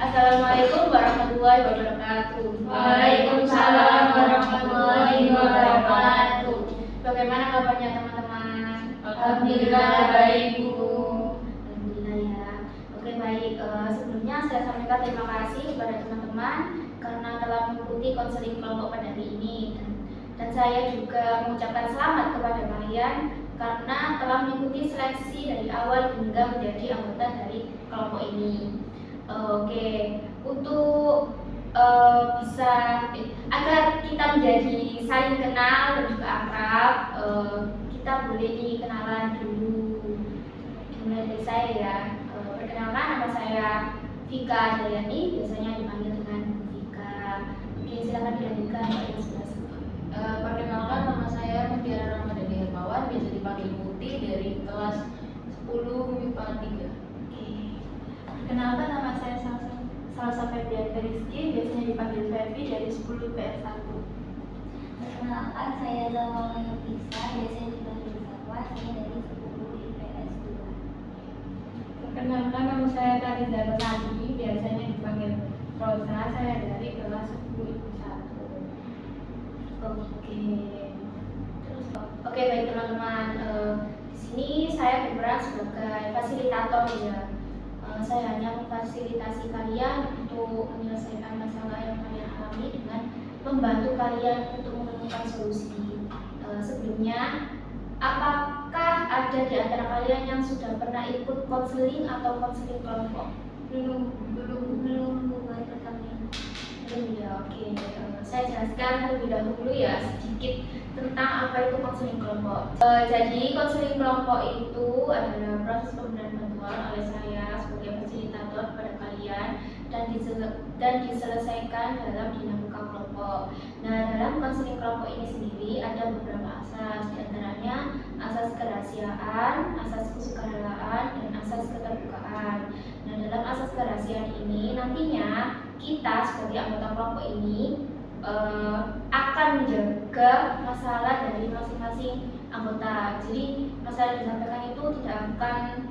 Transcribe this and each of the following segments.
Assalamualaikum warahmatullahi wabarakatuh. Waalaikumsalam warahmatullahi wabarakatuh. Bagaimana kabarnya teman-teman? Alhamdulillah baik, Bu. Alhamdulillah ya. Oke baik. Sebelumnya saya sampaikan terima kasih kepada teman-teman karena telah mengikuti konseling kelompok pada hari ini. Dan saya juga mengucapkan selamat kepada kalian karena telah mengikuti seleksi dari awal hingga menjadi anggota dari kelompok ini. Oke, untuk bisa agar kita menjadi saling kenal dan juga akrab, kita boleh nih kenalan dulu. Mulai dari saya ya. Perkenalkan, nama saya Vika Dayani, biasanya dipanggil dengan Vika. Oke, silakan dilanjutkan Pak yang sebelah sana. Perkenalkan, nama saya Mutiara Ramadhani Hermawan, biasa dipanggil Muti, dari kelas 10 MIPA 3. Perkenalkan, nama saya Salsa Febrian Rizky, biasanya dipanggil Febi, dari 10 PS1. Perkenalkan, saya Zawal Bisa, biasanya dipanggil Sawa, saya dari 10 IPS 2. Perkenalkan, nama saya Tariza Rosadi, biasanya dipanggil Rosa, saya dari kelas 10 IPS 1. Oke baik teman-teman. Di sini saya berperan sebagai fasilitator ya. Saya hanya memfasilitasi kalian untuk menyelesaikan masalah yang kalian alami dengan membantu kalian untuk menemukan solusi. Sebelumnya, apakah ada di antara kalian yang sudah pernah ikut konseling atau konseling kelompok? Belum buat pertama. Belum ya, oke. Saya jelaskan terlebih dahulu ya sedikit tentang apa itu konseling kelompok. Jadi konseling kelompok itu adalah proses pemberian bantuan oleh saya sebagai fasilitator kepada kalian dan diselesaikan dalam dinamika kelompok. Nah, dalam konseling kelompok ini sendiri ada beberapa asas, diantaranya asas kerahasiaan, asas kesukarelaan, dan asas keterbukaan. Nah, dalam asas kerahasiaan ini nantinya kita sebagai anggota kelompok ini akan menjaga masalah dari masing-masing anggota. Jadi masalah yang disampaikan itu tidak akan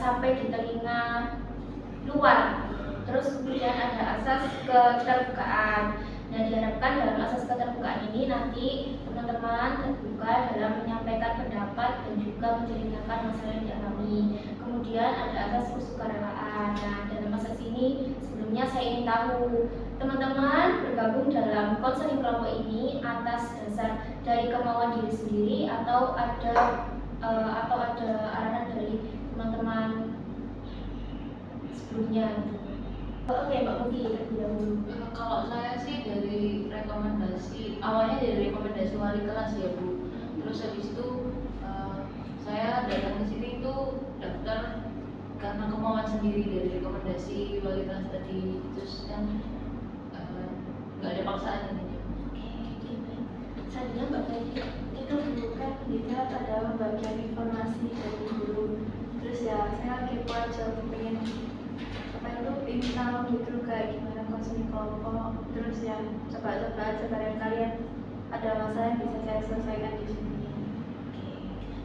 sampai di telinga luar. Terus kemudian ada asas keterbukaan. Nah, diharapkan dalam asas keterbukaan ini nanti teman-teman terbuka dalam menyampaikan pendapat dan juga menceritakan masalah yang dialami. Kemudian ada asas kesukarelaan. Nah, dalam asas ini sebelumnya saya ingin tahu teman-teman bergabung dalam konseling kelompok ini atas dasar dari kemauan diri sendiri atau ada arahan dari teman-teman sebelumnya gitu. Oke, Mbak Muti terlebih dahulu. Kalau saya sih dari awalnya dari rekomendasi wali kelas ya, Bu. Terus habis itu saya datang ke sini itu daftar karena kemauan sendiri dari rekomendasi wali kelas tadi. Terus kan nggak ada paksaan intinya. Oke, baik. Selanjutnya Mbak Febi, itu dulu kan kita pada membagikan informasi dari guru. Terus ya, saya kepo aja pengen ingin tahu gitu kayak gimana konseling kelompok. Terus ya, coba-coba aja bareng kalian ada masalah yang bisa saya selesaikan di sini.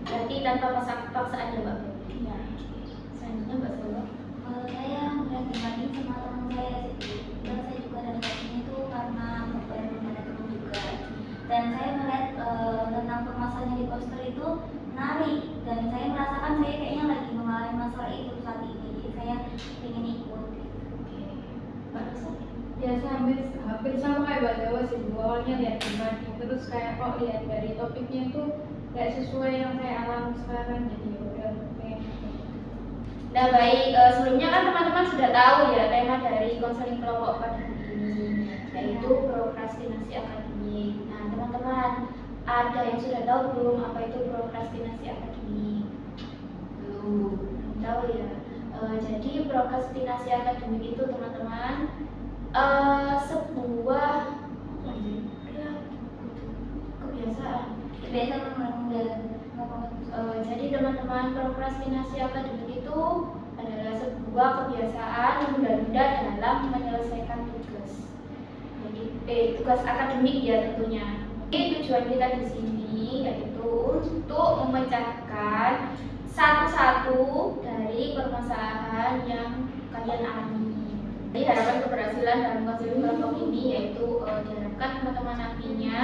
Berarti tanpa paksaan ya Mbak Febi. Iya. Selanjutnya Mbak Salwa. Saya melihat dibanding sama teman saya sih. Dan saya juga daftarnya itu karena beberapa ada teman juga. Dan saya melihat tentang permasalahan di poster itu menarik. Dan saya merasakan saya kayaknya lagi mengalami masalah itu saat ini. Jadi saya ingin ikut. Biasa hampir sama kayak Mbak Jawa sih. Awalnya lihat dibanding, terus kayak kok lihat dari topiknya itu nggak sesuai yang saya alami sekarang, jadi udah pengen. Nah baik, sebelumnya kan teman-teman sudah tahu ya tema dari konseling kelompok pada hari ini, yaitu prokrastinasi akademik. Nah teman-teman, ada yang sudah tahu belum apa itu prokrastinasi akademik? Belum tahu ya. Jadi prokrastinasi akademik itu teman-teman sebuah kebiasaan. Jadi teman-teman, prokrastinasi akademik itu adalah sebuah kebiasaan menunda-nunda dalam menyelesaikan tugas. Jadi tugas akademik ya tentunya. Jadi tujuan kita di sini yaitu untuk memecahkan satu-satu dari permasalahan yang kalian alami. Jadi harapan keberhasilan dalam konseling kelompok ini yaitu diharapkan teman-teman nantinya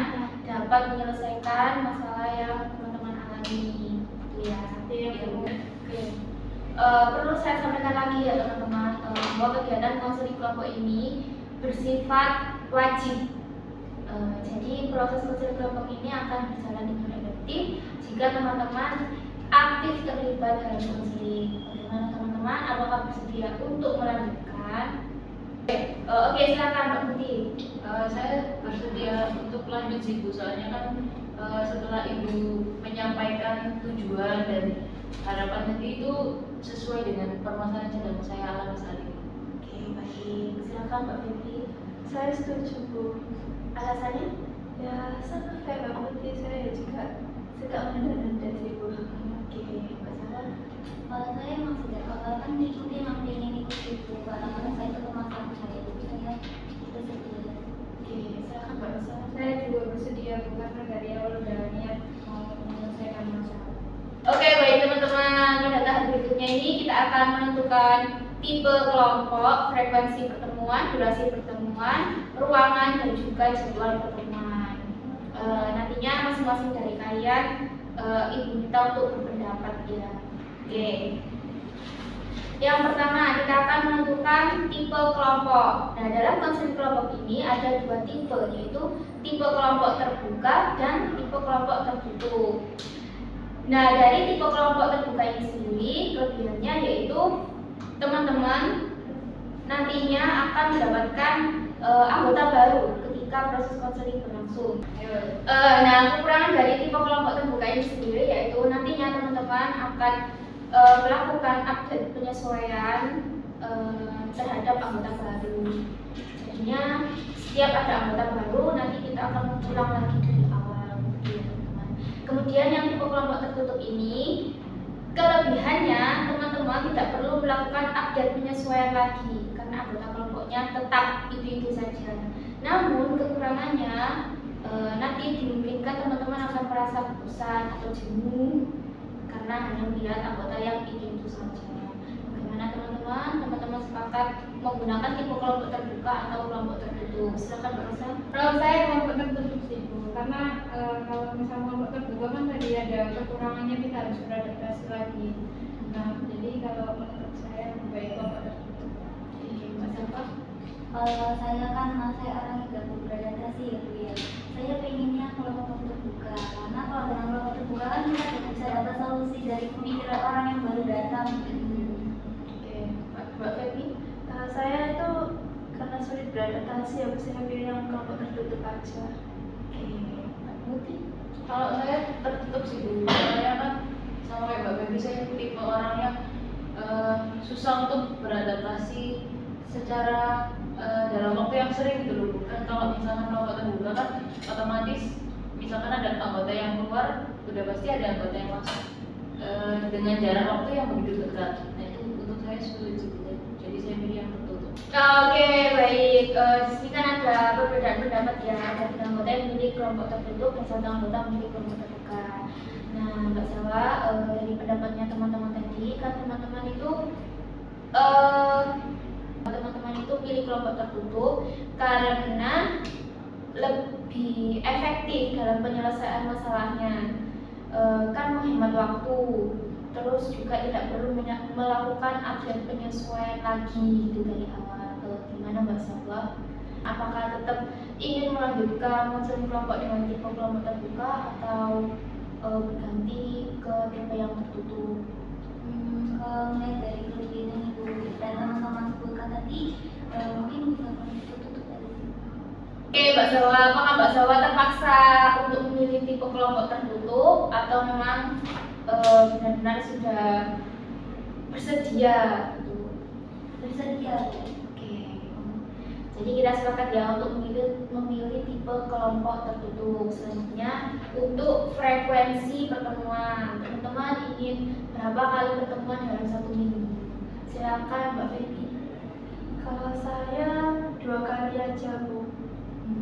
dapat menyelesaikan masalah yang teman-teman alami, gitu ya. Oke. Perlu saya sampaikan lagi ya teman-teman, bahwa kegiatan konseling kelompok ini bersifat wajib. Jadi proses konseling kelompok ini akan berjalan dengan efektif jika teman-teman aktif terlibat dalam konseling. Bagaimana teman-teman? Apakah bersedia untuk melanjutkan? Oke, silakan Mbak Putih. Saya bersedia untuk lanjut sih Bu, soalnya kan setelah Ibu menyampaikan tujuan dan harapan nanti itu sesuai dengan permasalahan yang sedang saya alami saat ini. Oke, baik. Silakan Mbak Febri. Saya setuju Bu. Alasannya? Ya sama kayak Mbak Putih, saya juga suka menunda-nunda sih Bu. Oke, Mbak Sarah. Kalau saya emang sejak awal kan ikuti emang pengen ikut itu karena saya itu masalah saya itu saya bersedia. Oke, silakan Mbak Sarah. Saya juga bersedia Bu, karena dari awal udah niat mau menyelesaikan masalah. Oke, baik teman-teman. Pada tahap berikutnya ini kita akan menentukan tipe kelompok, frekuensi pertemuan, durasi pertemuan, ruangan, dan juga jadwal pertemuan. Nantinya masing-masing dari kalian Ibu minta untuk berpendapat ya. Oke. Yang pertama kita akan menentukan tipe kelompok. Nah, dalam konsep kelompok ini ada dua tipe, yaitu tipe kelompok terbuka dan tipe kelompok tertutup. Nah, dari tipe kelompok terbuka ini sendiri, kelebihannya yaitu teman-teman nantinya akan mendapatkan anggota baru ketika proses konseling berlangsung. Nah, kekurangan dari tipe kelompok terbuka ini sendiri yaitu nantinya teman-teman akan melakukan update penyesuaian terhadap anggota baru. Jadinya setiap ada anggota baru nanti kita akan mengulang lagi dari awal, teman-teman. Kemudian yang tipe kelompok tertutup ini kelebihannya teman-teman tidak perlu melakukan update penyesuaian lagi karena anggota kelompoknya tetap itu saja. Namun kekurangannya nanti dimungkinkan teman-teman akan merasa bosan atau jenuh karena hanya melihat anggota yang itu saja. Bagaimana teman-teman? Teman-teman sepakat menggunakan tipe kelompok terbuka atau kelompok tertutup? Silakan Mbak Rosa. Kalau saya kelompok tertutup sih Bu, karena kalau misalnya kelompok terbuka kan tadi ada kekurangannya, kita harus beradaptasi lagi. Nah, jadi kalau menurut saya lebih baik kelompok tertutup. Mbak Safa. Kalau saya kan saya orang yang gak beradaptasi ya Bu ya. Saya pengennya kelompok terbuka karena kalau dengan kelompok terbuka kan kita bisa dapat solusi dari pemikiran orang yang baru datang. Oke, Mbak Feby. Saya itu karena sulit beradaptasi, ya saya pilih yang kelompok tertutup aja. Oke, Mbak Putih. Kalau saya tertutup sih Bu, saya kan sama kayak Mbak Feby, saya tipe orang yang susah untuk beradaptasi secara dalam waktu yang sering dulu. Kan kalau misalkan kelompok terbuka kan otomatis misalkan ada anggota yang keluar, udah pasti ada anggota yang masuk dengan jarak waktu yang begitu dekat. Nah itu untuk saya sulit juga. Jadi saya pilih yang tertutup. Oke, baik. Di sini kan ada perbedaan pendapat ya. Ada tiga anggota yang memilih kelompok tertutup dan satu anggota memilih kelompok terbuka. Nah, Mbak Sawa, dari pendapatnya teman-teman tadi kan teman-teman itu pilih kelompok tertutup karena lebih efektif dalam penyelesaian masalahnya, kan menghemat waktu, terus juga tidak perlu melakukan update penyesuaian lagi gitu dari awal. Gimana Mbak Sawa? Apakah tetap ingin melanjutkan konseling kelompok dengan tipe kelompok terbuka atau berganti ke tipe yang tertutup? Kalau mulai dari kelebihan Ibu dan teman-teman sebutkan tadi, mungkin bisa tertutup dari sini. Oke, Mbak Zawa, apakah Mbak Zawa terpaksa untuk memilih tipe kelompok tertutup atau memang benar-benar sudah bersedia? Bersedia. Oke, jadi kita sepakat ya untuk memilih tipe kelompok tertutup. Selanjutnya untuk frekuensi pertemuan, teman-teman ingin berapa kali pertemuan dalam satu minggu? Silakan Mbak Feby. Kalau saya 2 kali aja Bu.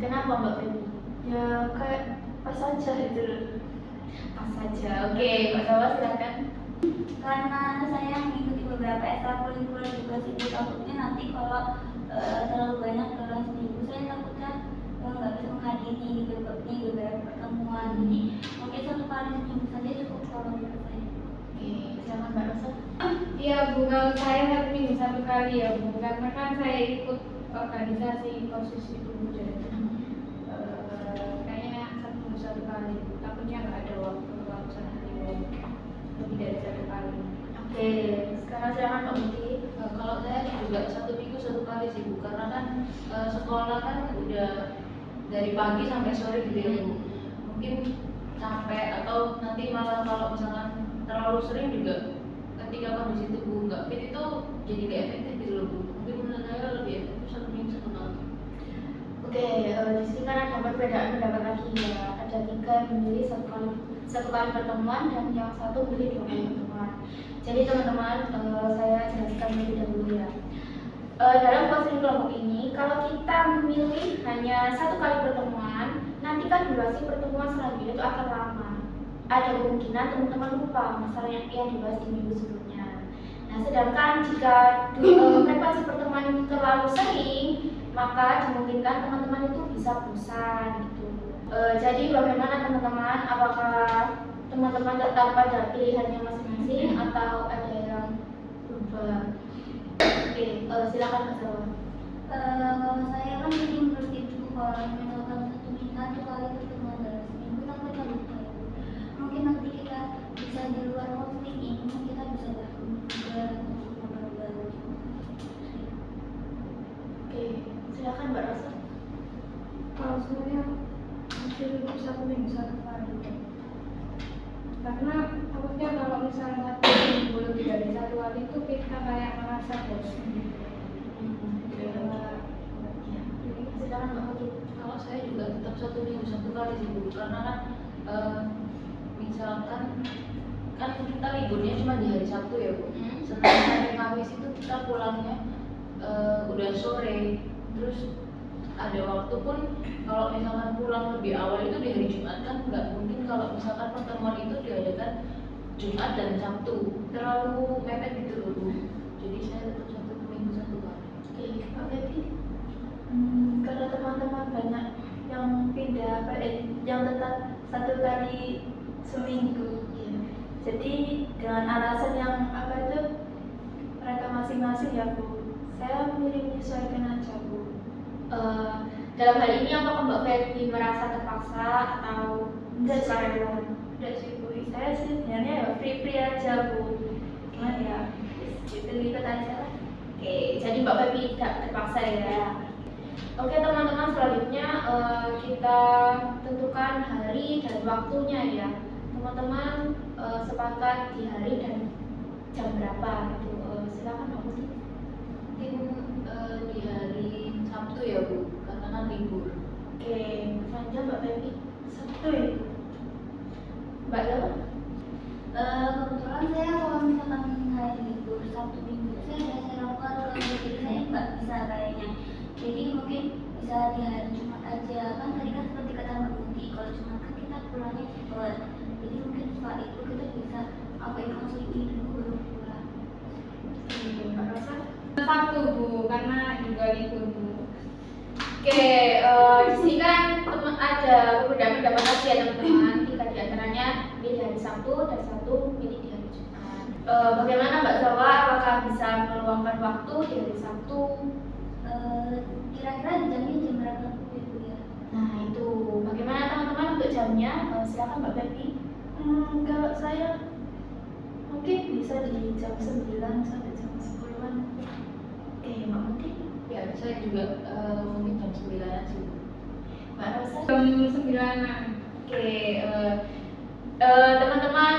Kenapa Mbak Feby? Ya kayak pas aja itu. Pas saja. Oke, Mbak Zawa silakan. Karena saya mengikuti beberapa ekstrakurikuler juga sih Bu, takutnya nanti kalau pertemuan. Jadi mungkin 1 kali seminggu saja cukup kalau menurut saya. Oke, silakan Mbak Rosa. Iya Bu, kalau saya 1 minggu 1 kali ya Bu, karena kan saya ikut organisasi konsis itu Bu, jadi kayaknya 1 minggu 1 kali. Takutnya nggak ada waktu kalau misalnya lebih dari 1 kali. Oke, sekarang silakan Mbak Muti. Kalau saya juga 1 minggu 1 kali sih Bu, karena kan sekolah kan udah dari pagi sampai sore gitu ya Bu. Mungkin sampai atau nanti malah kalau misalkan terlalu sering juga ketika kondisi tubuh nggak fit itu jadi nggak efektif gitu loh Bu. Mungkin menurut saya lebih efektif 1 minggu 1 kali. Oke, di sini kan ada perbedaan pendapat lagi ya. Ada 3 yang memilih 1 kali pertemuan dan yang 1 memilih 2 kali pertemuan. Jadi teman-teman, saya jelaskan lebih dahulu ya. Dalam konseling kelompok ini, kalau kita memilih hanya 1 kali pertemuan, nanti kan durasi pertemuan selanjutnya itu akan lama. Ada kemungkinan teman-teman lupa masalah yang dibahas di minggu sebelumnya. Nah, sedangkan jika frekuensi pertemuan itu terlalu sering, maka dimungkinkan teman-teman itu bisa bosan gitu. Jadi bagaimana teman-teman? Apakah teman-teman tetap pada pilihannya masing-masing atau ada yang berubah? Oke, silakan Mbak Salwa. Kalau saya kan jadi menurut itu kalau misalkan 1 kali pertemuan dalam seminggu takut lupa ya Bu. Mungkin nanti kita bisa di luar konseling ini kita bisa bertemu juga untuk ngobrol-ngobrol. Oke, silakan Mbak Rosa. Kalau sebenarnya masih hidup 1 minggu 1 kali. Karena takutnya kalau misalnya 1 minggu lebih dari 1 kali itu kita kayak merasa bosan gitu. Silakan Mbak Muti. Kalau saya juga tetap 1 minggu 1 kali sih Bu, karena kan misalkan kan kita liburnya cuma di hari Sabtu ya Bu. Senin sampai Kamis itu kita pulangnya udah sore, terus ada waktu pun kalau misalkan pulang lebih awal itu di hari Jumat kan nggak mungkin kalau misalkan pertemuan itu diadakan Jumat dan Sabtu, terlalu mepet gitu loh Bu. Jadi saya tetap 1 minggu 1 kali. Oke, Mbak Feby. Karena teman-teman banyak yang pindah yang tetap 1 kali seminggu. Iya. Jadi dengan alasan yang apa itu mereka masing-masing ya Bu. Saya memilih menyesuaikan aja Bu. Dalam hal ini apakah Mbak Feby merasa terpaksa atau Enggak sih. sukarela? Udah sih Bu, saya sih sebenarnya ya free aja Bu. Cuman ya ikut aja lah. Oke, jadi Mbak Feby tidak terpaksa ya. Oke teman-teman, selanjutnya kita tentukan hari dan waktunya ya. Teman-teman sepakat di hari dan jam berapa gitu. Silakan Mbak Muti. Mungkin di hari Sabtu ya Bu, karena kan libur. Oke, selanjutnya Mbak Feby. Sabtu itu. Mbak Lala. Kebetulan saya kalau misalkan hari libur Sabtu Minggu saya biasa lakukan jadi saya nggak bisa kayaknya. Jadi mungkin bisa di hari Jumat aja kan tadi kan seperti kata Mbak Muti kalau Jumat kan kita pulangnya cepat. Jadi mungkin setelah itu kita bisa ngapain konseling ini dulu baru pulang. Oke, Mbak Rosa. Sabtu Bu, karena juga libur Bu. Oke, di sini kan ada beberapa pendapat lagi ya teman-teman. 3 diantaranya pilih di hari Sabtu dan 1 pilih di hari Jumat. Bagaimana Mbak Zawa? Apakah bisa meluangkan waktu di hari Sabtu? Kira-kira jamnya jam berapa Bu ya? Nah itu, bagaimana teman-teman untuk jamnya? Silakan Mbak Feby. Kalau saya mungkin bisa di jam 9 sampai jam 10-an. Oke, Mbak Muti. Ya, saya juga mungkin jam 9-an sih Bu. Mbak Rosa. Jam 9-an. Oke, teman-teman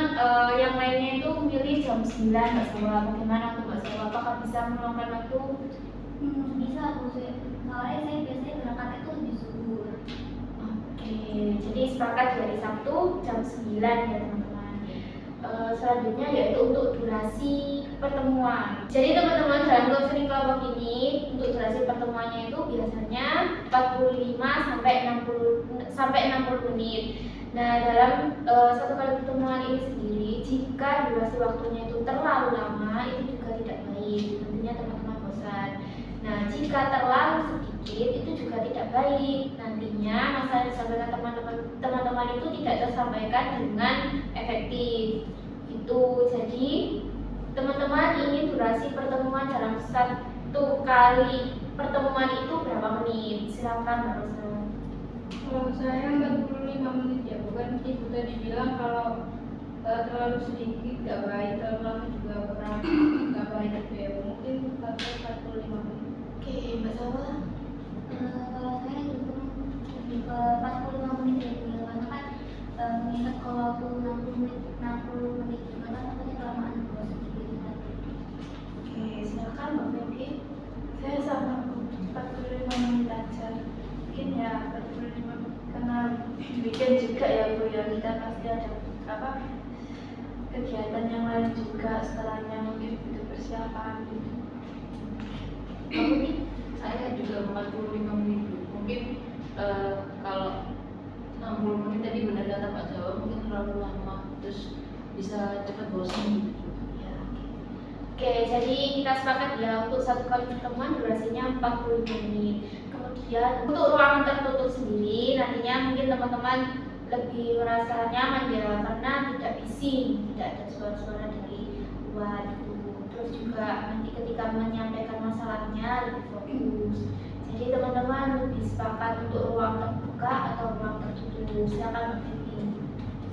yang lainnya itu milih jam 9 Mbak Zawa. Bagaimana untuk Mbak Zawa? Apakah bisa meluangkan waktu? Bisa Bu, soalnya saya biasanya berangkatnya tuh di subuh. Oke, jadi sepakat di hari Sabtu jam 9 ya teman-teman. Selanjutnya yaitu untuk durasi pertemuan. Jadi teman-teman dalam konseling kelompok ini untuk durasi pertemuannya itu biasanya 45 sampai 60 menit. Nah dalam 1 kali pertemuan ini sendiri jika durasi waktunya itu terlalu lama itu juga tidak baik. Nantinya teman-teman bosan. Nah jika terlalu sedikit sedikit itu juga tidak baik. Nantinya masalah yang disampaikan teman-teman itu tidak tersampaikan dengan efektif. Itu jadi teman-teman ingin durasi pertemuan dalam satu kali pertemuan itu berapa menit? Silakan Mbak Rosa. Kalau saya 45 menit ya, bukan ibu tadi bilang kalau terlalu sedikit gak baik, terlalu lama juga kurang gak baik gitu ya. Mungkin 45 menit. Oke, Mbak Sawa. Kalau saya juga lebih ke 45 menit ya Bu, ya. Karena kan mengingat kalau waktu 60 menit juga kan takutnya kelamaan kalau sedikit tadi. Oke, silakan Mbak Feby. Saya sama 45 menit aja. Mungkin ya 45 menit karena weekend juga ya Bu ya, kita pasti ada kegiatan yang lain juga setelahnya, mungkin butuh persiapan gitu. Kamu nih? Saya juga 45 menit Bu. Mungkin kalau 60 menit tadi benar kata Pak Jawa, mungkin terlalu lama, terus bisa cepat bosan gitu. Ya, oke, jadi kita sepakat ya untuk satu kali pertemuan durasinya 45 menit. Kemudian untuk ruangan tertutup sendiri nantinya mungkin teman-teman lebih merasa nyaman ya karena tidak bising, tidak ada suara-suara dari luar gitu. Terus juga nanti ketika menyampaikan masalahnya lebih fokus. Jadi teman-teman lebih sepakat untuk ruang terbuka atau ruang tertutup. Silakan Mbak Feby.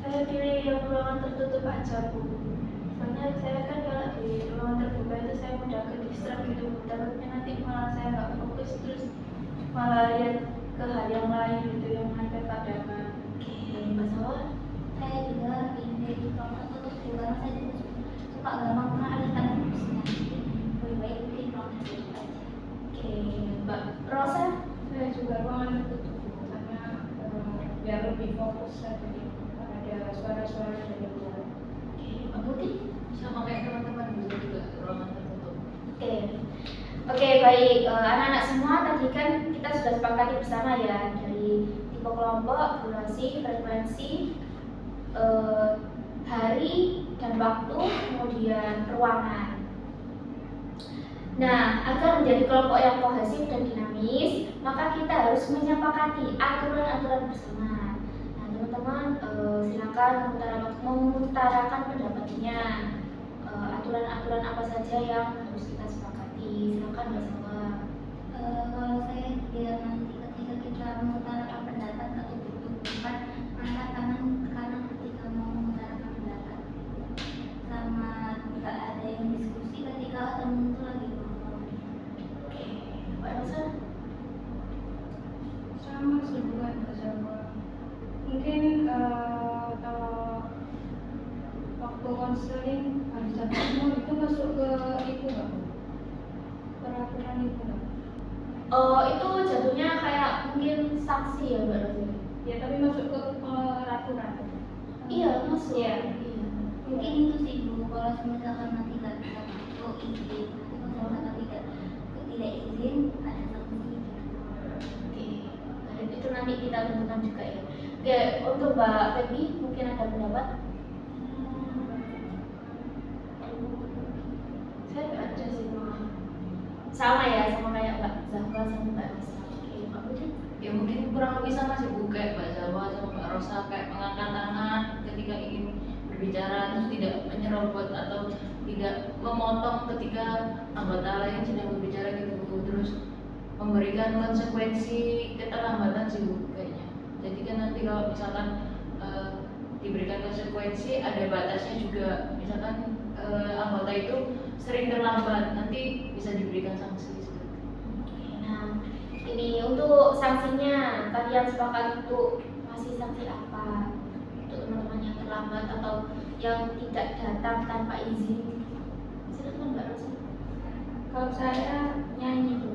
Saya pilih yang ruangan tertutup aja Bu. Soalnya saya kan kalau di ruangan terbuka itu saya mudah ke distract gitu Bu. Takutnya nanti malah saya nggak fokus terus malah lihat ke hal yang lain gitu yang ada padanan. Oke, Mbak Sawa. Saya juga ini di kelompok tertutup juga karena saya juga suka gampang mengalihkan fokusnya. Jadi lebih baik mungkin kelompok tertutup aja. Oke, Mbak Rosa. Saya juga ruangan tertutup Bu, karena biar lebih fokus aja gitu. Ada suara-suara dari luar. Oke, Mbak Putih. Sama kayak teman-teman bisa juga ruangan tertutup. Oke, oke baik anak-anak semua tadi kan kita sudah sepakati bersama ya dari tipe kelompok, durasi, frekuensi, hari dan waktu, kemudian ruangan. Nah, agar menjadi kelompok yang kohesif dan dinamis, maka kita harus menyepakati aturan-aturan bersama. Nah, teman-teman silakan mengutarakan pendapatnya. Aturan-aturan apa saja yang harus kita sepakati? Silakan Mbak Sawa. Kalau saya biar nanti ketika kita mengutarakan pendapat atau bukan angkat tangan ke kanan ketika mau mengutarakan pendapat, sama nggak ada yang diskusi ketika temen itu lagi ngomong. Oke, Mbak Rosa. Sama sebulan bersama. Mungkin kalau waktu konseling harus semua itu masuk ke itu nggak Bu? Peraturan itu nggak? Itu jatuhnya kayak mungkin sanksi ya Mbak Rosa. Ya tapi masuk ke peraturan. Iya masuk. Iya. Mungkin itu sih Bu, kalau misalkan nanti nggak bisa masuk izin, nanti kalau misalkan tidak izin ada sanksi. Oke, nah, itu nanti kita tentukan juga ya. Oke, untuk Mbak Feby mungkin ada pendapat? Saya nggak ada sih Bu. Sama ya, sama kayak Mbak Zahra sama Mbak Rosa. Oke, Mbak Putih. Ya mungkin kurang lebih sama sih Bu, kayak Mbak Jawa sama Mbak Rosa, kayak mengangkat tangan ketika ingin berbicara, terus tidak menyerobot atau tidak memotong ketika anggota lain sedang berbicara gitu Bu. Terus memberikan konsekuensi keterlambatan sih Bu kayaknya. Jadi kan nanti kalau misalkan diberikan konsekuensi ada batasnya juga. Misalkan anggota itu sering terlambat, nanti bisa diberikan sanksi. Oke, nah ini untuk sanksinya kalian sepakat untuk ngasih sanksi apa untuk teman-teman yang terlambat atau yang tidak datang tanpa izin? Silakan Mbak Rosa. Kalau saya nyanyi Bu.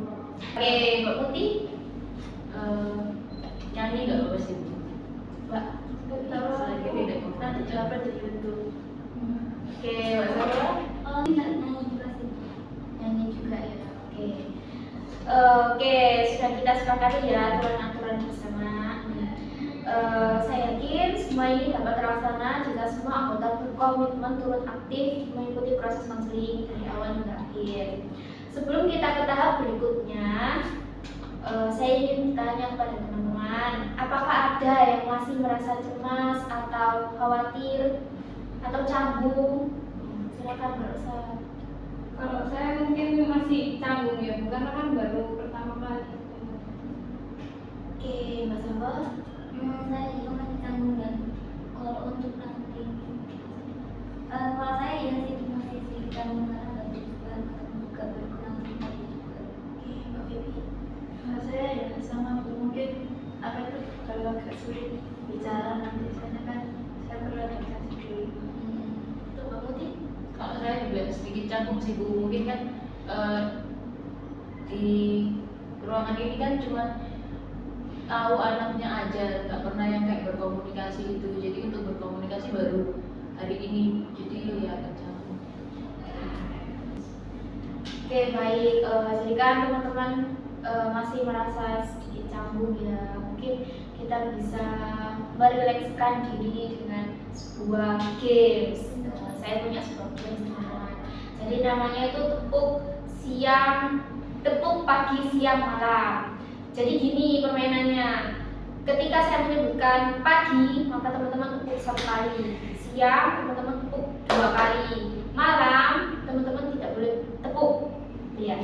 Oke, Mbak Putih. Nyanyi nggak apa sih Bu? Mbak. Kalau Selagi tidak nanti dapat di YouTube. Oke, Mbak Zahra. Kalau tidak nyanyi juga sih. Nyanyi juga ya. Oke. Oke, sudah kita sepakati ya aturan-aturan bersama. Saya yakin semua ini dapat terlaksana jika semua anggota berkomitmen turut aktif mengikuti proses konseling dari awal hingga akhir. Sebelum kita ke tahap berikutnya, kepada teman-teman. Apakah ada yang masih merasa cemas atau khawatir atau canggung? Silakan Mbak Rosa. Kalau saya mungkin masih canggung ya, karena kan baru pertama kali. Oke, Mbak Samba. Saya juga masih canggung dan kalau untuk nanti kalau saya ya sih masih sedikit canggung karena baru juga berkenal juga. Oke, Mbak Feby. Kalau saya ya sama mungkin apa itu kalau agak sulit bicara nanti soalnya kan saya perlu adaptasi dulu. Untuk Mbak Muti. Kalau saya juga sedikit canggung sih Bu, mungkin kan di ruangan ini kan cuma tahu anaknya aja, nggak pernah yang kayak berkomunikasi itu. Jadi untuk berkomunikasi baru hari ini, jadi ya agak canggung. Oke, baik. Jadi kan teman-teman masih merasa sedikit canggung ya. Mungkin kita bisa merilekskan diri dengan sebuah games. Saya punya sebuah games teman-teman. Jadi namanya itu tepuk pagi, siang, malam. Jadi gini permainannya. Ketika saya menyebutkan pagi, maka teman-teman tepuk 1 kali. Siang, teman-teman tepuk 2 kali. Malam, teman-teman tidak boleh tepuk. Ya.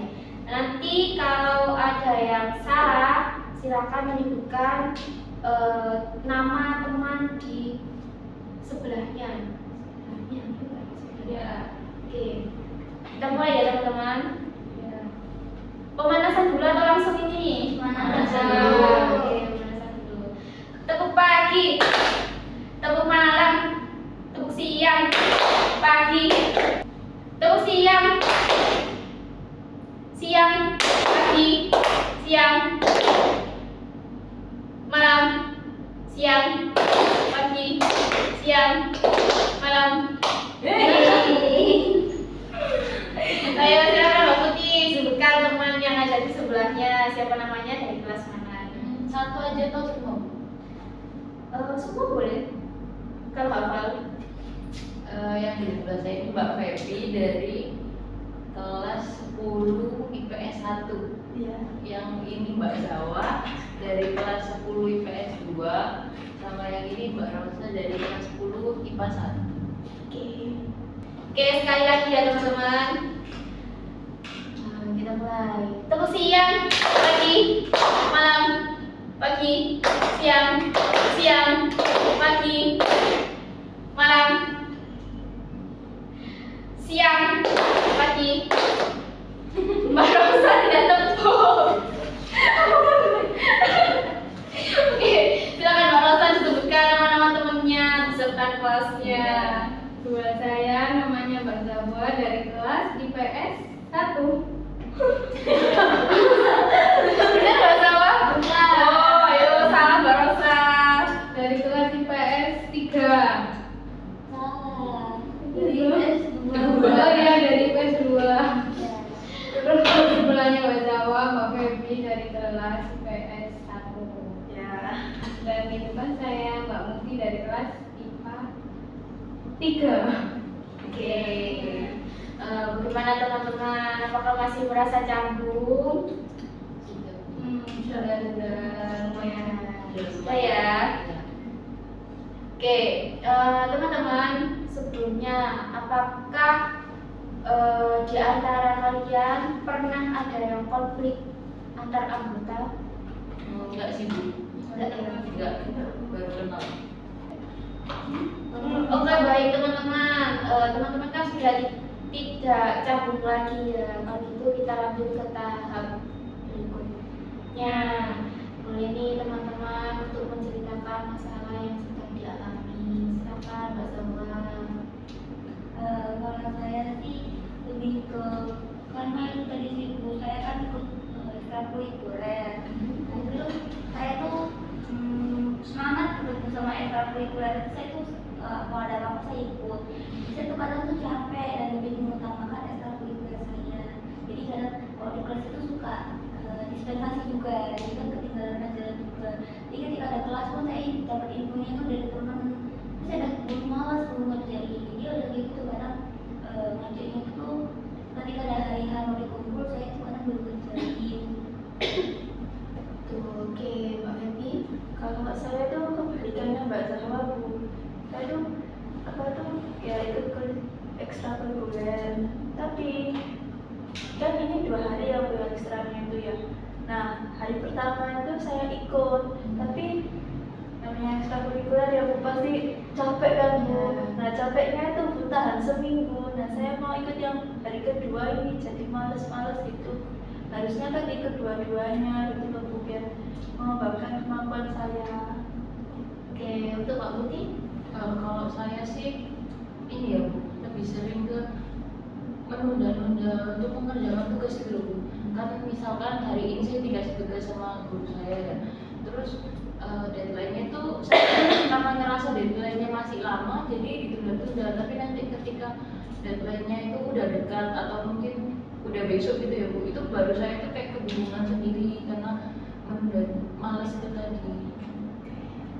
Nanti kalau ada yang salah, silakan menyebutkan nama teman di sebelahnya. Ya. Oke. Kita mulai ya teman-teman. Ya. Pemanasan dulu atau langsung ini? Pemanasan dulu. Oke, pemanasan dulu. Tepuk pagi, tepuk malam, tepuk siang, pagi, tepuk siang, siang, pagi, siang, malam, siang, pagi, siang, malam. Ayo silakan Mbak Putih, sebutkan teman yang ada di sebelahnya, siapa namanya, dari kelas mana? Satu aja atau semua? Semua boleh. Kalau hafal. Yang di sebelah saya ini Mbak Feby dari kelas 10 IPS 1. Iya. Yang ini Mbak Zawa dari kelas 10 IPS 2, sama yang ini Mbak Rosa dari kelas 10 IPA 1. Oke, sekali lagi ya teman-teman. Kita mulai. Tepuk siang, pagi, malam, pagi, siang, siang, pagi, malam, siang, pagi. Mbak Rosa tidak tepuk. Oke, silakan Mbak Rosa disebutkan nama-nama temannya beserta kelasnya. Dua saya namanya Mbak Zawa dari kelas IPS 1. Benar Mbak Zawa? Oh, ayo salah Mbak Rosa. Dari kelas IPS 3. Salah. Oh iya, dari IPS 2. Terus sebelahnya Mbak Zawa, Mbak Feby dari kelas IPS 1. Ya. Dan di depan saya Mbak Muti dari kelas IPA 3. Oke. Bagaimana teman-teman? Apakah masih merasa canggung? Sudah lumayan. Sudah ya. Oke, teman-teman, sebelumnya apakah di antara kalian pernah ada yang konflik antar anggota? Enggak sih Bu. Enggak ya? Enggak, baru kenal. Oke, baik teman-teman. Teman-teman kan sudah tidak canggung lagi ya. Kalau gitu kita lanjut ke tahap berikutnya. Boleh nih teman-teman untuk menceritakan masalah yang sedang dialami. Silakan Mbak Zawa. Kalau saya sih lebih ke karena itu tadi sih Bu, saya kan ikut ekstrakurikuler. Nah, itu saya tuh semangat gitu sama ekstrakurikuler itu. Saya tuh kalau ada apa-apa saya ikut. Saya tuh kadang tuh capek dan lebih mengutamakan ekstrakurikuler saya. Jadi kadang kalau di kelas itu suka dispensasi juga, jadi kan ketinggalan pelajaran juga. Jadi ketika ada kelas pun saya dapat infonya tuh dari teman. Saya ada belum malas belum ngerjain. Dia udah gitu kadang ngerjain itu ketika ada hari hari mau dikumpul saya itu kadang belum ngerjain. Tuh, oke, Nah, hari pertama itu saya ikut, tapi namanya ekstrakurikuler ya Bu, pasti capek kan Bu. Nah, capeknya itu bertahan seminggu. Nah, saya mau ikut yang hari kedua ini jadi males-males gitu. Harusnya kan ikut dua-duanya gitu loh Bu, biar mengembangkan kemampuan saya. Oke, untuk Mbak Putih? Kalau saya sih ini ya Bu, lebih sering ke menunda-nunda untuk mengerjakan tugas itu loh Bu. Kan misalkan hari ini saya dikasih tugas sama guru saya ya, terus deadline-nya itu saya karena ngerasa deadline-nya masih lama jadi ditunda-tunda, tapi nanti ketika deadline-nya itu udah dekat atau mungkin udah besok gitu ya Bu, itu baru saya itu kayak kebingungan sendiri karena menunda, malas itu tadi.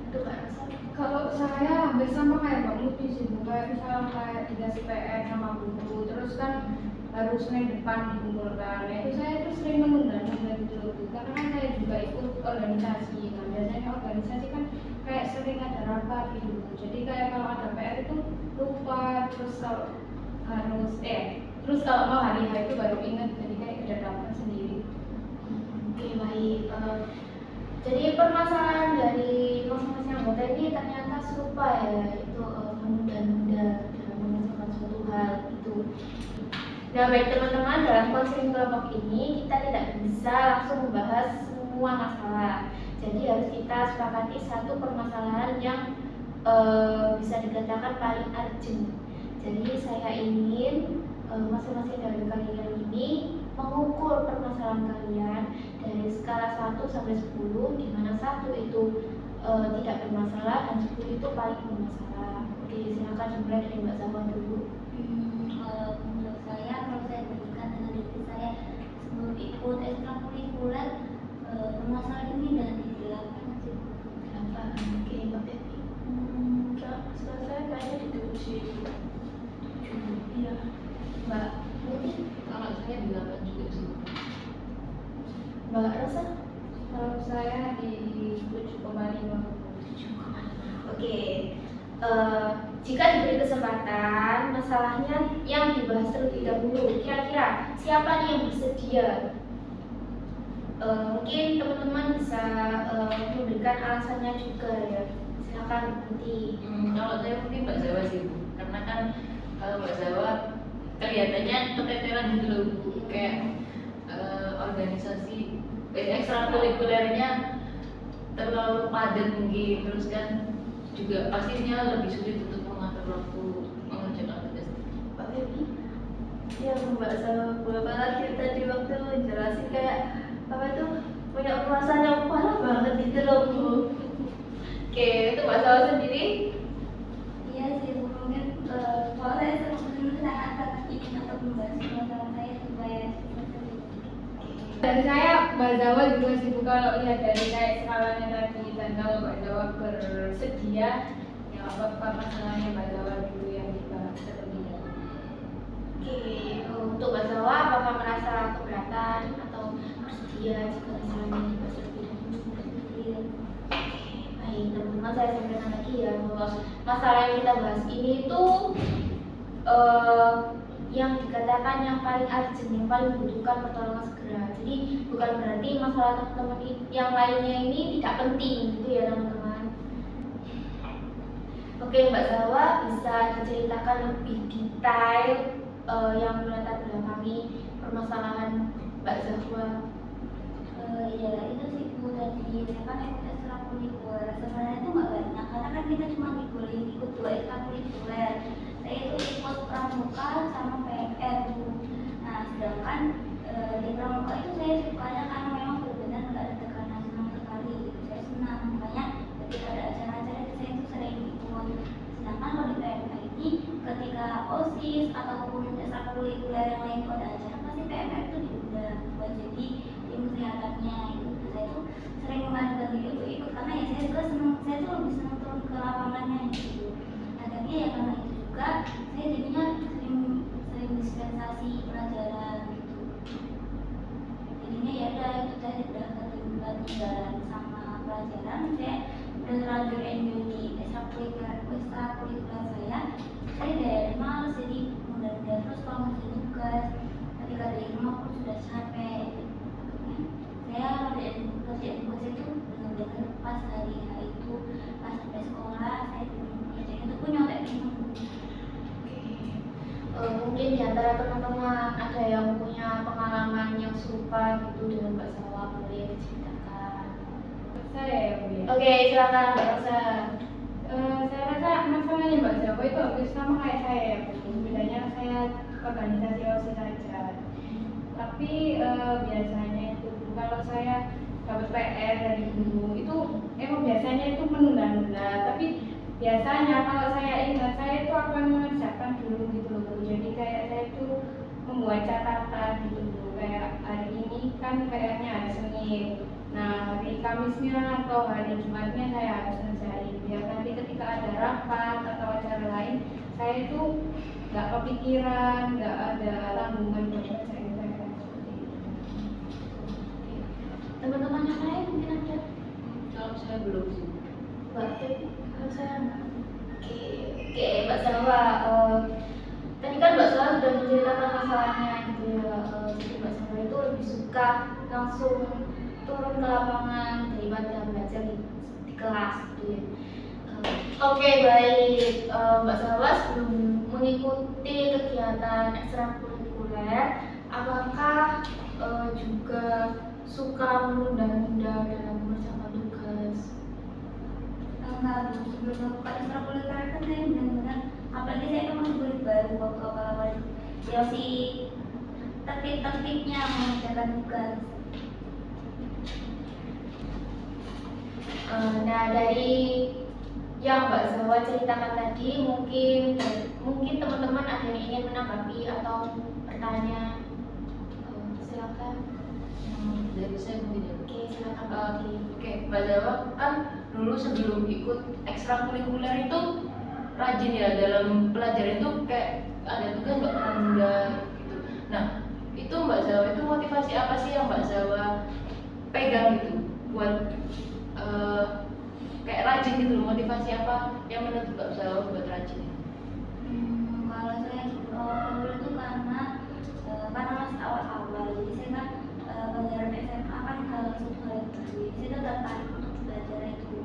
Itu Kak Rasa? Kalau saya hampir sama kayak Mbak Muti sih Bu, kayak misalnya kayak dikasih PR sama guru, terus kan harus Senin depan dikumpulkan. Nah itu saya tuh sering menunda-nunda gitu loh Bu, karena kan saya juga ikut organisasi. Nah biasanya organisasi kan kayak sering ada rapat gitu Bu. Jadi kayak kalau ada PR itu lupa, terus kalau terus kalau mau hari itu baru ingat, jadi kayak kedadakan sendiri. Oke, baik. Jadi permasalahan dari masing-masing anggota ini ternyata serupa ya, yaitu menunda-nunda dalam mengerjakan suatu hal gitu. Nah, baik teman-teman, dalam konseling kelompok ini kita tidak bisa langsung membahas semua masalah. Jadi harus kita sepakati satu permasalahan yang bisa dikatakan paling urgent. Jadi saya ingin masing-masing dari kalian ini mengukur permasalahan kalian dari skala 1 sampai 10, di mana 1 itu tidak bermasalah dan 10 itu paling bermasalah. Oke, silakan dimulai dari Mbak Zahwa dulu. Menurut saya, kalau saya bandingkan dengan diri saya sebelum ikut ekstrakurikuler, permasalahan ini dan di 8 sih. 8. Oke, Mbak Pepi. Setelah saya kayaknya di 7. Iya. Mbak Putih. Kalau saya di 8 juga sih. Mbak Rasa? Kalau saya di 7,5. Oke, jika diberi kesempatan, masalahnya yang dibahas terlebih dahulu. Kira-kira siapa nih yang bersedia? Mungkin teman-teman bisa memberikan alasannya juga ya. Silakan Putih. Kalau saya mungkin Mbak Zawa sih Bu, karena kan Mbak Zawa kelihatannya keteteran gitu loh Bu, kayak organisasi ekstrakurikulernya terlalu padat mungkin, terus kan juga pastinya lebih sulit untuk mengatur waktu mengerjakan tugas. Mbak Pepi. Iya Mbak, sama beberapa lagi tadi waktu jelasin kayak apa itu punya perasaan yang parah banget gitu loh Bu. Oke, untuk Mbak Sawa sendiri? Iya sih, mungkin kalau saya sebenarnya sangat ingin untuk membahas permasalahan saya supaya Dari saya, Mbak Zawa juga sih Bu, kalau lihat dari kayak skalanya tadi, dan kalau Mbak Zawa bersedia, ya apa masalahnya Mbak Zawa dulu yang dibahas terlebih dahulu. Oke, untuk Mbak Sawa apakah merasa keberatan atau bersedia jika misalnya dibahas terlebih dahulu? Iya. Baik, teman-teman, saya sampaikan lagi ya bahwa masalah yang kita bahas ini tuh yang dikatakan yang paling urgent, yang paling membutuhkan pertolongan segera. Jadi bukan berarti masalah teman-teman yang lainnya ini tidak penting gitu ya teman-teman. Oke, Mbak Zawa bisa diceritakan lebih detail yang melatar belakangi permasalahan Mbak Zawa? Ya itu sih Bu, tadi saya kan ikut ekstrakurikuler sebenarnya itu nggak banyak karena kan kita cuma dibolehin ikut 2 ekstrakurikuler. Saya itu ikut pramuka sama PR Bu. Nah sedangkan di pramuka itu saya sukanya karena memang benar-benar nggak ada tekanan sama sekali. Saya senang, makanya ketika ada acara-acara itu saya itu sering ikut. Sedangkan kalau di PMR ini ketika OSIS ataupun ekstrakurikuler yang lain itu ada acara pasti PMR itu diundang buat jadi tim kesehatannya itu. Saya tuh sering mengajukan diri untuk ikut karena ya saya juga senang, saya tuh lebih senang turun ke lapangannya gitu. Akhirnya ya karena itu juga saya jadinya sering dispensasi pelajaran gitu. Jadinya ya udah itu saya udah keterlibat jalan sama pelajaran, saya udah terlanjur enjoy di ekstrakurikuler saya dari males jadi mudah-mudah terus kalau ngerjain tugas ketika di rumah pun sudah capek. Akhirnya saya apa gitu dengan Mbak Salwa, boleh diceritakan. Saya ya Bu ya. Oke, silakan Mbak Rosa. Saya rasa masalahnya Mbak Jawa itu hampir sama kayak saya ya Bu. Bedanya saya organisasi OSIS saja. Tapi biasanya itu Bu, kalau saya dapat PR dari guru itu emang biasanya itu menunda-nunda. Tapi biasanya kalau saya ingat saya itu akan mengerjakan dulu gitu loh Bu. Jadi kayak saya itu membuat catatan gitu Bu. Kayak hari ini kan PR-nya hari Senin. Nah, hari Kamisnya atau hari Jumatnya saya harus ngerjain biar nanti ketika ada rapat atau acara lain saya itu nggak kepikiran, nggak ada tanggungan buat ngerjain PR seperti itu. Teman-teman yang lain mungkin ada? Kalau saya belum sih. Mbak Dewi, kalau saya enggak. Oke, Mbak Salwa. Tadi kan Mbak Salwa sudah menceritakan masalahnya gitu ya. Jadi Mbak Salwa itu lebih suka langsung turun ke lapangan daripada belajar di kelas gitu ya. Oke, baik. Mbak Salwa sebelum mengikuti kegiatan ekstrakurikuler, apakah juga suka menunda-nunda dalam mengerjakan tugas? Enggak, Bu. Sebelum melakukan ekstrakurikuler kan saya benar-benar, apalagi saya kan masih murid baru waktu awal-awal itu. Ya si tertib-tertibnya mengerjakan tugas. Nah, dari yang Mbak Zawa ceritakan tadi, mungkin teman-teman ada yang ingin menanggapi atau bertanya. Silakan. Dari saya mungkin ya. Oke, silakan Mbak Adi. Oke, Mbak Zawa kan dulu sebelum ikut ekstrakurikuler itu rajin ya dalam pelajaran itu, kayak ada tugas nggak pernah nunda gitu. Nah, itu Mbak Zawa itu motivasi apa sih yang Mbak Zawa pegang gitu buat kayak rajin gitu loh, motivasi apa yang menurut Mbak Zawa buat rajin? Kalau saya dulu itu karena masih awal-awal, jadi saya kan pelajaran SMA kan kalau sesuatu hal yang baru, jadi saya tertarik untuk belajar itu,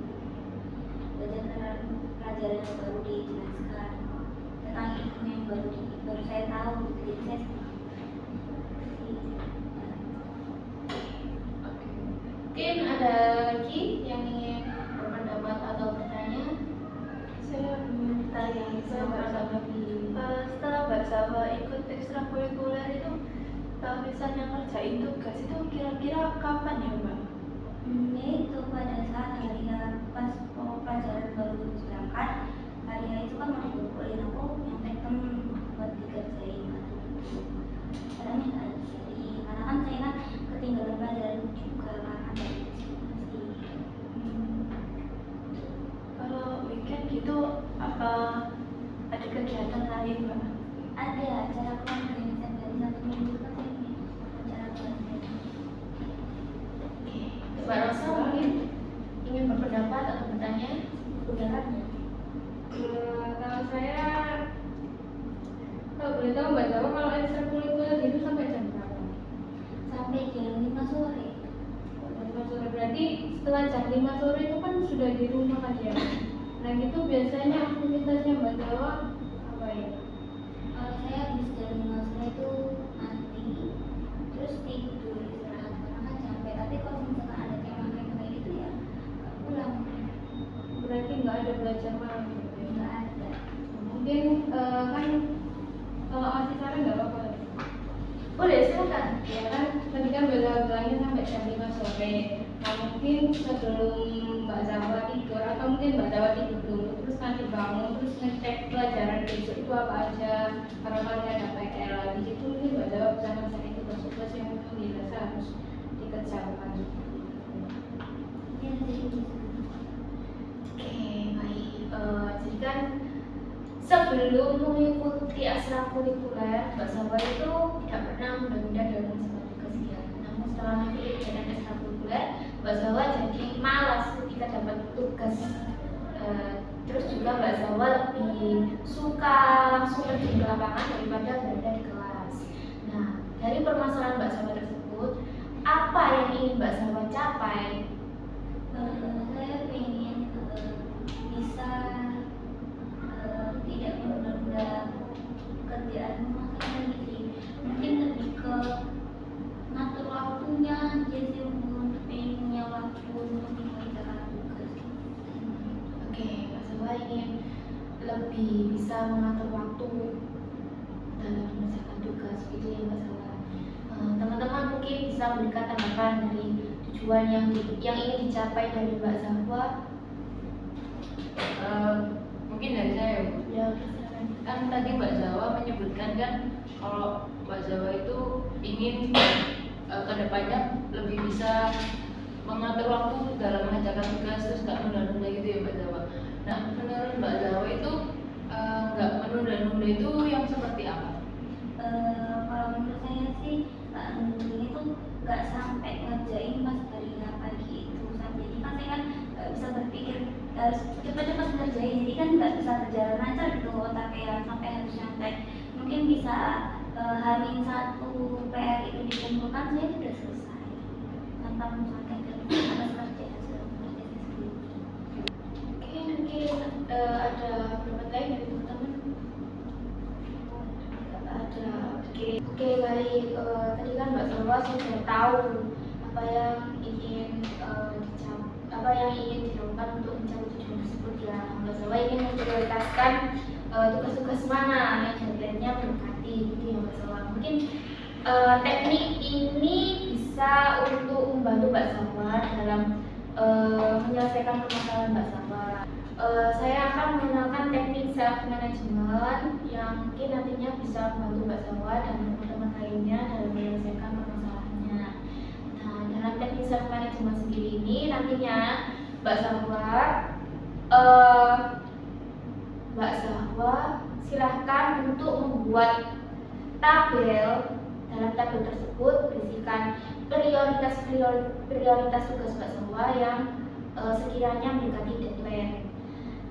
belajar pelajaran yang baru dijelaskan tentang ilmu yang baru saya tahu, jadi saya Mungkin ada lagi yang ingin berpendapat atau bertanya? Saya ingin bertanya sama Mbak Zawa. Setelah Mbak Zawa ikut ekstrakurikuler itu, kalau misalnya ngerjain tugas itu kira-kira kapan ya Mbak? itu pada saat hari pas pelajaran baru diberangkat, hari itu kan mau dikumpulin aku yang tekem buat dikerjain. Kadang nggak jadi, karena kan saya kan ketinggalan pelajaran juga karena dari masih. Kalau weekend gitu apa ada kegiatan lain Mbak? Ada acara keluarga yang saya dari satu minggu kan ini acara keluarga. Mbak Rosa mungkin ingin berpendapat atau bertanya? Undangannya. Kalau saya, kalau boleh tahu Mbak Jawa, kalau ekstrakurikuler itu sampai jam berapa? Sampai jam 5 sore. Jam 5 sore, berarti setelah jam 5 sore itu kan sudah di rumah kan ya? Nah gitu biasanya aktivitasnya Mbak Jawa apa ya? Kalau saya habis jam 5 sore itu nanti terus tidur istirahat karena kan capek. Tapi kalau misalkan ada kemah-kemah kayak gitu ya nggak pulang. Berarti nggak ada belajar malam gitu ya? Nggak ada. Mungkin kan kalau masih saran nggak apa-apa. Boleh, silakan. Ya kan tadi kan bilangnya sampai jam 5 sore. Nah mungkin sebelum Mbak Zawa tidur atau mungkin Mbak Zawa tidur dulu terus nanti bangun terus ngecek pelajaran besok itu apa aja, karena kan ada PR lagi itu mungkin Mbak Zawa bisa ngerjain tugas-tugas yang mungkin dirasa harus dikerjakan. Ya jadi Oke, baik. Jadi kan sebelum mengikuti ekstrakurikuler, Mbak Zawa itu tidak pernah menunda-nunda dalam mengerjakan tugas ya. Namun setelah mengikuti kegiatan ekstrakurikuler, Mbak Zawa jadi malas ketika dapat tugas. Terus juga Mbak Zawa lebih suka langsung terjun ke lapangan daripada berada di kelas. Nah, dari permasalahan Mbak Zawa tersebut, apa yang ingin Mbak Zawa capai? saya pengen bisa tidak menunda kerjaan rumah saya sendiri. Mungkin lebih ke ngatur waktu lebih bisa mengatur waktu dalam mengerjakan tugas, itu yang Mbak Zawa. Teman-teman mungkin bisa memberikan tanggapan dari tujuan yang ingin dicapai dari Mbak Zawa. Mungkin dari saya, Bu. Ya, silakan. Kan tadi Mbak Zawa menyebutkan kan kalau Mbak Zawa itu ingin kedepannya lebih bisa mengatur waktu dalam mengerjakan tugas, terus nggak nunda-nunda gitu ya Mbak Zawa. Nah, menurut Mbak Zawa itu nggak menunda-nunda itu yang seperti apa? Kalau menurut saya sih ini tuh nggak sampai ngerjain pas hari pagi itu sampai, jadi kan saya kan nggak bisa berpikir harus cepat-cepat ngerjain, jadi kan nggak bisa berjalan lancar gitu otaknya sampai harus nyampe. Mungkin bisa H-1 PR itu dikumpulkan saya sudah selesai tanpa sampai ke atas kerjaan sendiri. Oke, mungkin ada pendapat lain dari teman-teman? Ada. Oke, baik. Tadi kan Mbak Zawa sudah tahu apa yang ingin dilakukan untuk mencapai tujuan tersebut ya. Mbak Zawa ingin memprioritaskan tugas-tugas mana yang deadline-nya mendekati, gitu ya Mbak Zawa. Mungkin teknik ini bisa untuk membantu Mbak Zawa dalam menyelesaikan permasalahan Mbak Zawa. Saya akan mengenalkan teknik self management yang mungkin nantinya bisa membantu Mbak Zawa dan teman-teman lainnya dalam menyelesaikan permasalahannya. Nah, dalam teknik self management sendiri ini nantinya Mbak Zawa silahkan untuk membuat tabel. Dalam tabel tersebut berisikan prioritas tugas Mbak Zawa yang sekiranya mendekati deadline.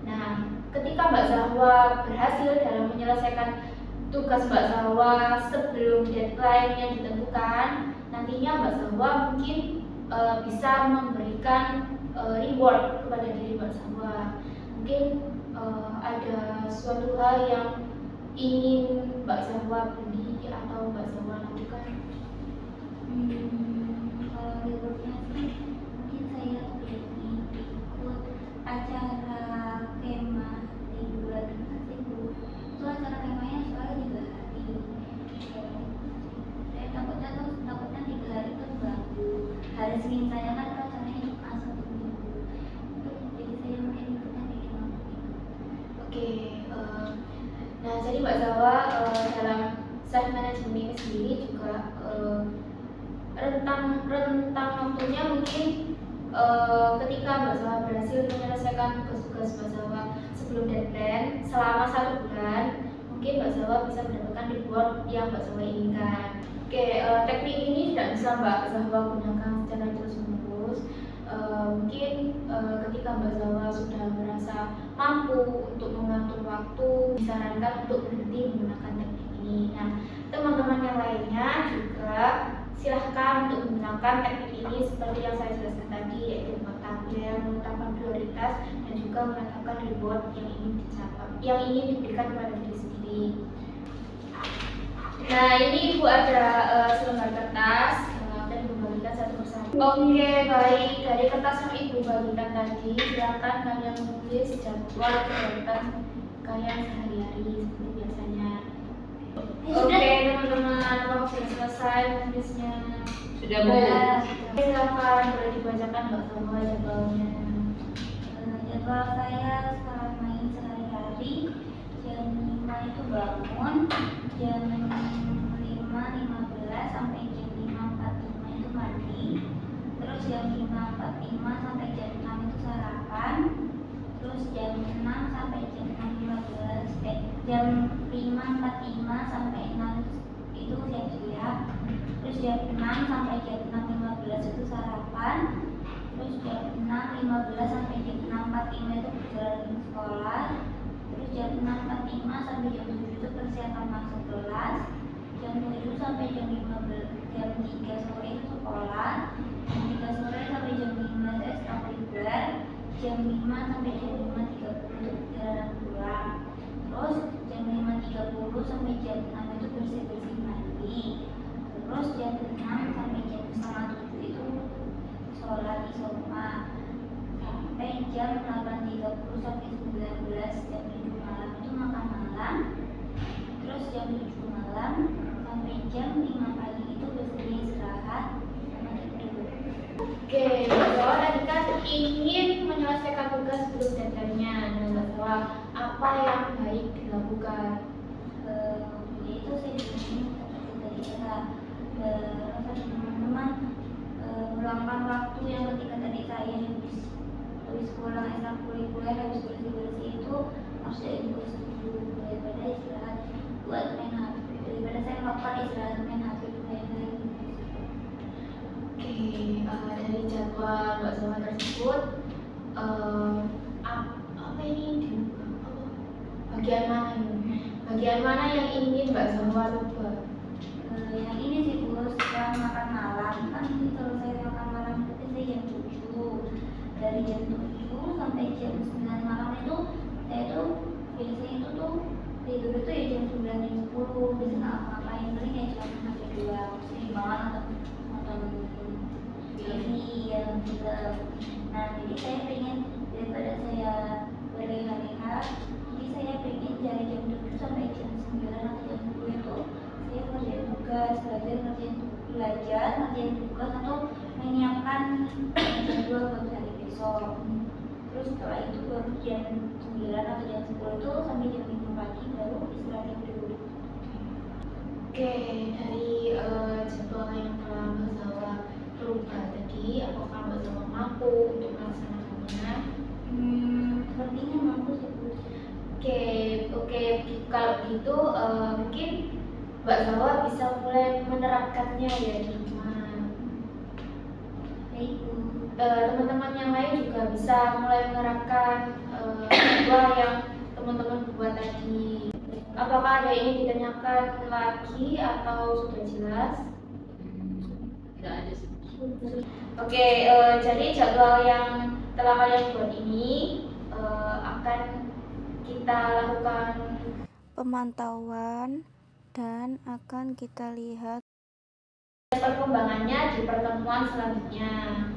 Nah, ketika Mbak Zawa berhasil dalam menyelesaikan tugas Mbak Zawa sebelum deadline yang ditentukan, nantinya Mbak Zawa mungkin bisa memberikan reward kepada diri Mbak Zawa. Mungkin ada suatu hal yang ingin Mbak Zawa beli atau Mbak Zawa lakukan. Kalau liburnya sih mungkin saya ingin ikut acara kemah di bulan itu acara kemahnya soalnya 3 hari. Saya takutnya 3 hari itu ganggu. Hari Senin saya kan acaranya Jumat 1 minggu, jadi saya mungkin ikutnya di itu. Oke, nah jadi Mbak Zawa dalam self management ini sendiri juga rentang waktunya mungkin ketika Mbak Zawa berhasil menyelesaikan tugas-tugas Mbak Zawa sebelum deadline selama 1 bulan, mungkin Mbak Zawa bisa mendapatkan reward yang Mbak Zawa inginkan. Oke, teknik ini tidak bisa Mbak Zawa gunakan secara terus-menerus. Mungkin ketika Mbak Zawa sudah merasa mampu untuk mengatur waktu, disarankan untuk berhenti menggunakan teknik ini. Nah, teman-teman yang lainnya juga silahkan untuk menggunakan teknik ini seperti yang saya jelaskan tadi, yaitu membuat tabel, menetapkan prioritas, dan juga menetapkan reward yang ingin diberikan kepada diri sendiri. Nah, ini Ibu ada selembar kertas dan Ibu bagikan satu persatu. Oke, baik. Dari kertas yang Ibu bagikan tadi, silakan kalian menulis jadwal kegiatan kalian sehari-hari seperti biasanya. Oke, teman-teman, apakah sudah selesai menulisnya? Sudah Bu. Silakan boleh dibacakan Mbak Zawa jadwalnya. Jadwal saya selama ini sehari-hari, jam 5 itu bangun, jam 5.15 sampai jam 5.45 itu mandi, terus jam 5.45 sampai jam 6 itu sarapan, terus jam 6 sampai jam 6.15 jam 5.45 sampai 6 itu siap-siap, terus jam 6 sampai jam 6.15 itu sarapan, terus jam 6.15 sampai jam 6.45 itu perjalanan ke sekolah, terus jam 6.45 sampai jam 7 itu persiapan masuk kelas, jam 7 sampai jam 3 sore itu sekolah, jam 3 sore sampai jam 5 itu ekstrakurikuler, jam 5 sampai jam 5.30 itu perjalanan pulang, terus jam 5.30 sampai jam 6 itu bersih-bersih mandi, terus jam 6 sampai jam 6.30 itu sholat isoma, sampai jam 8.30 sampai 19 jam 7 malam itu makan malam. Terus jam 7 malam sampai jam 5 pagi itu biasanya istirahat sama tidur. Oke, Mbak Zawa tadi kan ingin menyelesaikan tugas sebelum deadline-nya. Nah, Mbak Zawa, apa yang baik dilakukan? Yaitu saya disini seperti tadi kata teman-teman meluangkan waktu yang ketika tadi saya habis pulang ekstrakurikuler, habis bersih-bersih itu harus saya juga setuju daripada istirahat buat main HP, daripada saya melakukan istirahat main HP lain-lain. Oke, dari jadwal Mbak Zawa tersebut, apa ini bagian mana ini? Bagian mana yang ingin Mbak Zawa rubah? Yang ini sih Bu, setelah makan malam kan selesai makan malam itu saya jam 7, dari jam 7 sampai jam 9 malam itu saya tuh biasanya itu tuh tidur itu ya jam 9 jam 10, bisa ngapain paling ya cuma sampai 2 seimbang atau nonton TV yang film. Nah jadi saya pengen daripada saya berleha-leha, jadi saya pengen dari jam 7 sampai jam 9 atau jam 10 itu saya ngerjain tugas, belajar, ngerjain tugas atau menyiapkan jadwal buat hari besok. Terus setelah itu baru jam 9 atau jam 10 itu sampai jam 5 pagi baru istirahat dulu. Oke, dari jadwal yang telah Mbak Zawa rubah tadi, apakah Mbak Zawa mampu untuk melaksanakannya? Sepertinya mampu sih Bu. Oke, kalau gitu mungkin Mbak Zawa bisa mulai menerapkannya ya di rumah. Baik Bu. Teman-teman yang lain juga bisa mulai menerapkan jadwal yang teman-teman buat tadi. Apakah ada yang ingin ditanyakan lagi atau sudah jelas? Tidak ada sih. Oke, jadi jadwal yang telah kalian buat ini akan kita lakukan pemantauan dan akan kita lihat perkembangannya di pertemuan selanjutnya.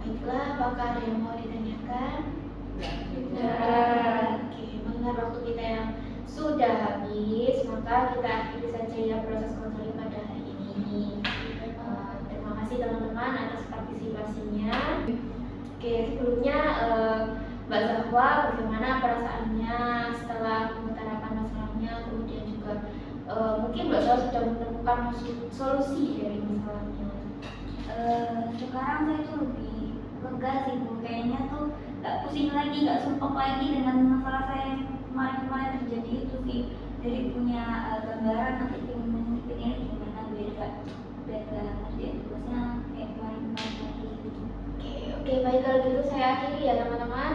Baiklah, apakah ada yang mau ditanyakan? Oke, mengingat waktu kita yang sudah habis, maka kita akhiri saja ya proses konseling pada hari ini. Terima kasih teman-teman atas partisipasinya. Oke, sebelumnya Mbak Zahwa, bagaimana perasaannya setelah mengutarakan masalahnya, kemudian juga mungkin Mbak Zahwa sudah menemukan solusi dari masalahnya. Sekarang saya tuh lebih lega sih Bu, kayaknya tuh gak pusing lagi, gak sumpah lagi dengan masalah saya yang kemarin-kemarin terjadi itu sih. Jadi punya gambaran nanti ini gimana beda ngerjain tugasnya kayak kemarin-kemarin lagi. Oke, baik kalau gitu saya akhiri ya teman-teman.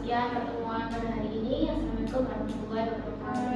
Sekian pertemuan pada hari ini. Assalamualaikum warahmatullahi wabarakatuh.